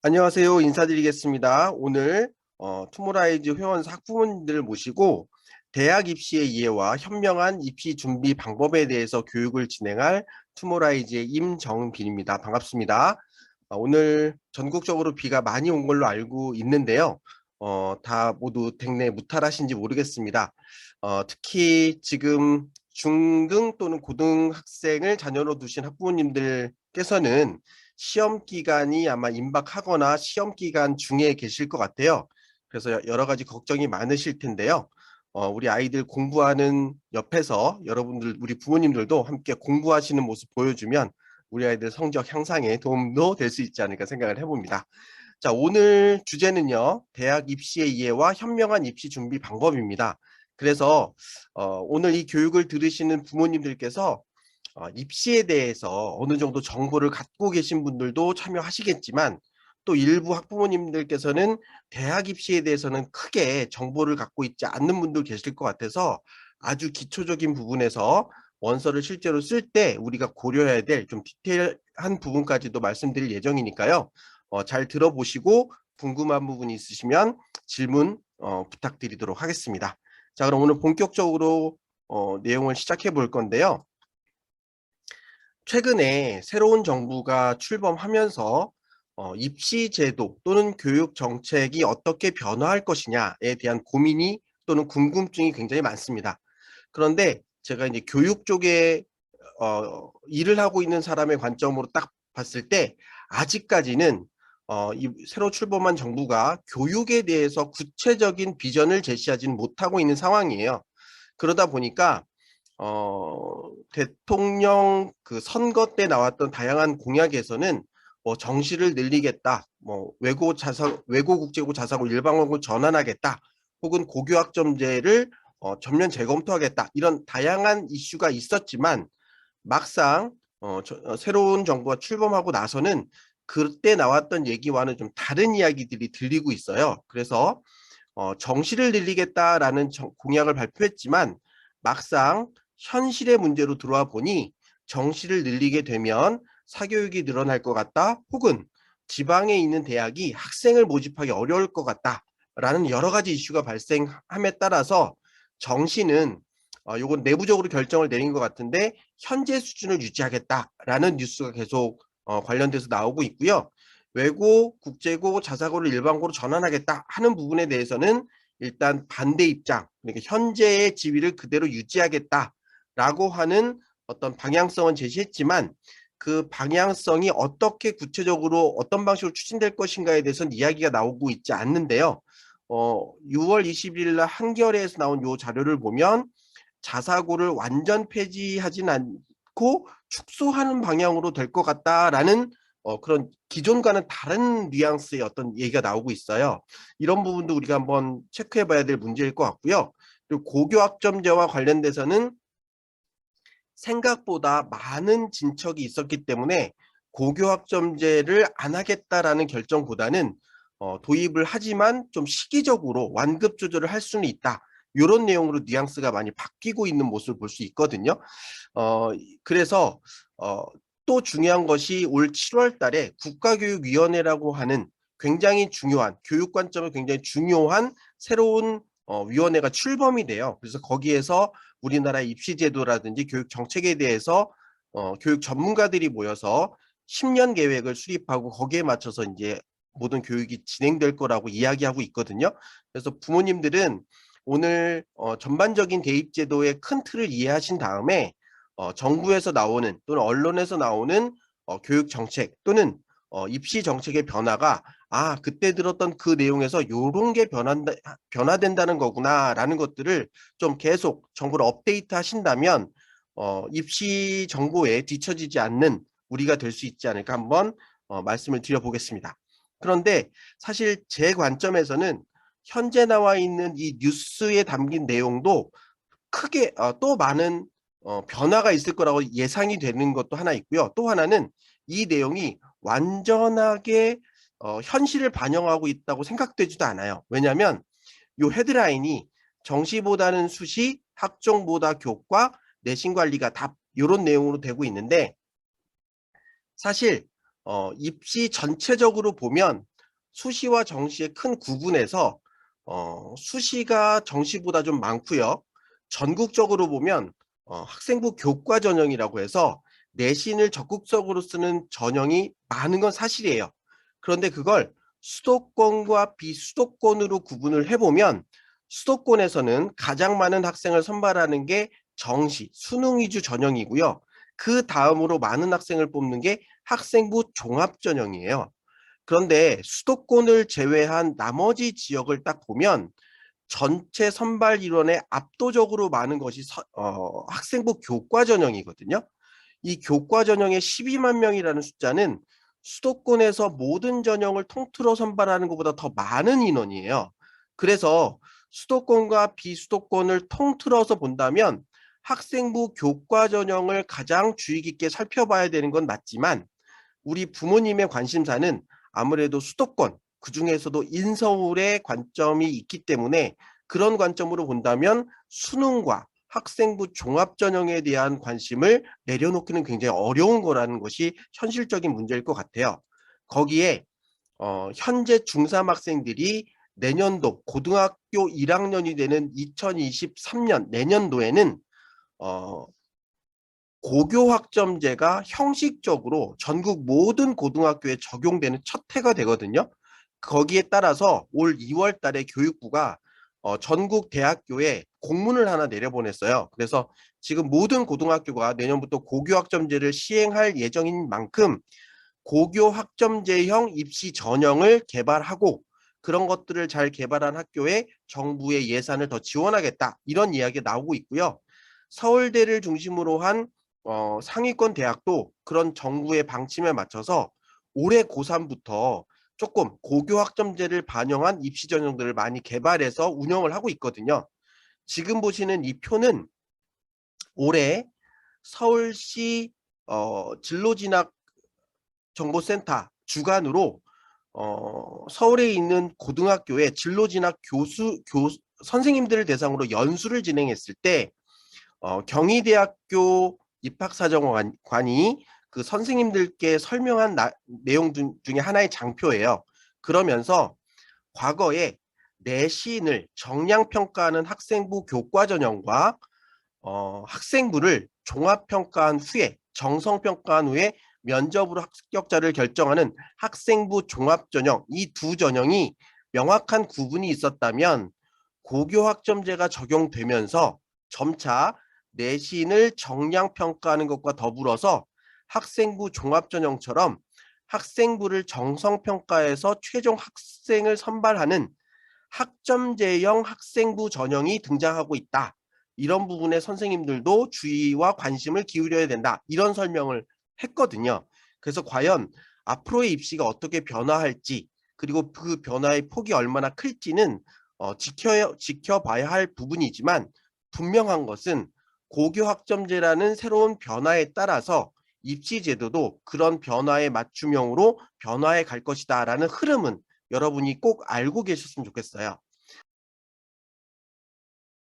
안녕하세요. 인사드리겠습니다. 오늘 투모라이즈 회원 학부모님들을 모시고 대학 입시의 이해와 현명한 입시 준비 방법에 대해서 교육을 진행할 투모라이즈의 임정빈입니다. 반갑습니다. 오늘 전국적으로 비가 많이 온 걸로 알고 있는데요. 다 모두 댁내 무탈하신지 모르겠습니다. 특히 지금 중등 또는 고등학생을 자녀로 두신 학부모님들께서는 시험 기간이 아마 임박하거나 시험 기간 중에 계실 것 같아요. 그래서 여러 가지 걱정이 많으실 텐데요. 우리 아이들 공부하는 옆에서 여러분들, 우리 부모님들도 함께 공부하시는 모습 보여주면 우리 아이들 성적 향상에 도움도 될 수 있지 않을까 생각을 해봅니다. 자, 오늘 주제는요, 대학 입시의 이해와 현명한 입시 준비 방법입니다. 그래서 오늘 이 교육을 들으시는 부모님들께서 입시에 대해서 어느 정도 정보를 갖고 계신 분들도 참여하시겠지만 또 일부 학부모님들께서는 대학 입시에 대해서는 크게 정보를 갖고 있지 않는 분도 계실 것 같아서 아주 기초적인 부분에서 원서를 실제로 쓸 때 우리가 고려해야 될 좀 디테일한 부분까지도 말씀드릴 예정이니까요. 잘 들어보시고 궁금한 부분이 있으시면 질문 부탁드리도록 하겠습니다. 자, 그럼 오늘 본격적으로 내용을 시작해 볼 건데요. 최근에 새로운 정부가 출범하면서 입시 제도 또는 교육 정책이 어떻게 변화할 것이냐에 대한 고민이 또는 궁금증이 굉장히 많습니다. 그런데 제가 이제 교육 쪽에 일을 하고 있는 사람의 관점으로 딱 봤을 때 아직까지는 이 새로 출범한 정부가 교육에 대해서 구체적인 비전을 제시하지는 못하고 있는 상황이에요. 그러다 보니까 대통령 그 선거 때 나왔던 다양한 공약에서는 뭐 정시를 늘리겠다, 뭐 외고 국제고 자사고 일반고로 전환하겠다, 혹은 고교학점제를 전면 재검토하겠다 이런 다양한 이슈가 있었지만 막상 새로운 정부가 출범하고 나서는 그때 나왔던 얘기와는 좀 다른 이야기들이 들리고 있어요. 그래서 정시를 늘리겠다라는 공약을 발표했지만 막상 현실의 문제로 들어와 보니 정시를 늘리게 되면 사교육이 늘어날 것 같다, 혹은 지방에 있는 대학이 학생을 모집하기 어려울 것 같다라는 여러 가지 이슈가 발생함에 따라서 정시는 요건 내부적으로 결정을 내린 것 같은데 현재 수준을 유지하겠다라는 뉴스가 계속 관련돼서 나오고 있고요. 외고, 국제고, 자사고를 일반고로 전환하겠다 하는 부분에 대해서는 일단 반대 입장, 그러니까 현재의 지위를 그대로 유지하겠다라고 하는 어떤 방향성은 제시했지만 그 방향성이 어떻게 구체적으로 어떤 방식으로 추진될 것인가에 대해서는 이야기가 나오고 있지 않는데요. 6월 20일 날 한겨레에서 나온 요 자료를 보면 자사고를 완전 폐지하진 않고 축소하는 방향으로 될 것 같다라는 그런 기존과는 다른 뉘앙스의 어떤 얘기가 나오고 있어요. 이런 부분도 우리가 한번 체크해 봐야 될 문제일 것 같고요. 그리고 고교학점제와 관련돼서는 생각보다 많은 진척이 있었기 때문에 고교학점제를 안 하겠다라는 결정보다는 도입을 하지만 좀 시기적으로 완급 조절을 할 수는 있다. 이런 내용으로 뉘앙스가 많이 바뀌고 있는 모습을 볼 수 있거든요. 어, 그래서 또 중요한 것이 올 7월 달에 국가교육위원회라고 하는 굉장히 중요한 교육 관점에 굉장히 중요한 새로운 위원회가 출범이 돼요. 그래서 거기에서 우리나라 입시 제도라든지 교육 정책에 대해서 교육 전문가들이 모여서 10년 계획을 수립하고 거기에 맞춰서 이제 모든 교육이 진행될 거라고 이야기하고 있거든요. 그래서 부모님들은 오늘 전반적인 대입 제도의 큰 틀을 이해하신 다음에 정부에서 나오는 또는 언론에서 나오는 교육 정책 또는 입시 정책의 변화가 그때 들었던 그 내용에서 요런 게 변화된다는 거구나라는 것들을 좀 계속 정보를 업데이트 하신다면 입시 정보에 뒤처지지 않는 우리가 될 수 있지 않을까 한번 말씀을 드려보겠습니다. 그런데 사실 제 관점에서는 현재 나와 있는 이 뉴스에 담긴 내용도 크게 또 많은 변화가 있을 거라고 예상이 되는 것도 하나 있고요. 또 하나는 이 내용이 완전하게 현실을 반영하고 있다고 생각되지도 않아요. 왜냐하면 이 헤드라인이 정시보다는 수시, 학종보다 교과, 내신 관리가 답 이런 내용으로 되고 있는데 사실 입시 전체적으로 보면 수시와 정시의 큰 구분에서 수시가 정시보다 좀 많고요. 전국적으로 보면 학생부 교과 전형이라고 해서 내신을 적극적으로 쓰는 전형이 많은 건 사실이에요. 그런데 그걸 수도권과 비수도권으로 구분을 해보면 수도권에서는 가장 많은 학생을 선발하는 게 정시, 수능 위주 전형이고요. 그 다음으로 많은 학생을 뽑는 게 학생부 종합 전형이에요. 그런데 수도권을 제외한 나머지 지역을 딱 보면 전체 선발 인원의 압도적으로 많은 것이 학생부 교과 전형이거든요. 이 교과 전형의 12만 명이라는 숫자는 수도권에서 모든 전형을 통틀어 선발하는 것보다 더 많은 인원이에요. 그래서 수도권과 비수도권을 통틀어서 본다면 학생부 교과 전형을 가장 주의 깊게 살펴봐야 되는 건 맞지만 우리 부모님의 관심사는 아무래도 수도권, 그중에서도 인서울의 관점이 있기 때문에 그런 관점으로 본다면 수능과 학생부 종합전형에 대한 관심을 내려놓기는 굉장히 어려운 거라는 것이 현실적인 문제일 것 같아요. 거기에 현재 중3 학생들이 내년도 고등학교 1학년이 되는 2023년 내년도에는 어, 고교 학점제가 형식적으로 전국 모든 고등학교에 적용되는 첫 해가 되거든요. 거기에 따라서 올 2월 달에 교육부가 전국 대학교에 공문을 하나 내려보냈어요. 그래서 지금 모든 고등학교가 내년부터 고교 학점제를 시행할 예정인 만큼 고교 학점제형 입시 전형을 개발하고 그런 것들을 잘 개발한 학교에 정부의 예산을 더 지원하겠다. 이런 이야기가 나오고 있고요. 서울대를 중심으로 한 상위권 대학도 그런 정부의 방침에 맞춰서 올해 고3부터 조금 고교 학점제를 반영한 입시 전형들을 많이 개발해서 운영을 하고 있거든요. 지금 보시는 이 표는 올해 서울시 진로진학 정보센터 주관으로 서울에 있는 고등학교의 진로진학 선생님들을 대상으로 연수를 진행했을 때 경희대학교 입학사정관이 그 선생님들께 설명한 내용 중에 하나의 장표예요. 그러면서 과거에 내신을 정량평가하는 학생부 교과 전형과 학생부를 종합평가한 후에 정성평가한 후에 면접으로 합격자를 결정하는 학생부 종합전형 이 두 전형이 명확한 구분이 있었다면 고교 학점제가 적용되면서 점차 내신을 정량평가하는 것과 더불어서 학생부 종합전형처럼 학생부를 정성평가해서 최종 학생을 선발하는 학점제형 학생부 전형이 등장하고 있다. 이런 부분에 선생님들도 주의와 관심을 기울여야 된다. 이런 설명을 했거든요. 그래서 과연 앞으로의 입시가 어떻게 변화할지 그리고 그 변화의 폭이 얼마나 클지는 지켜봐야 할 부분이지만 분명한 것은 고교 학점제라는 새로운 변화에 따라서 입시 제도도 그런 변화에 맞춤형으로 변화해 갈 것이다라는 흐름은 여러분이 꼭 알고 계셨으면 좋겠어요.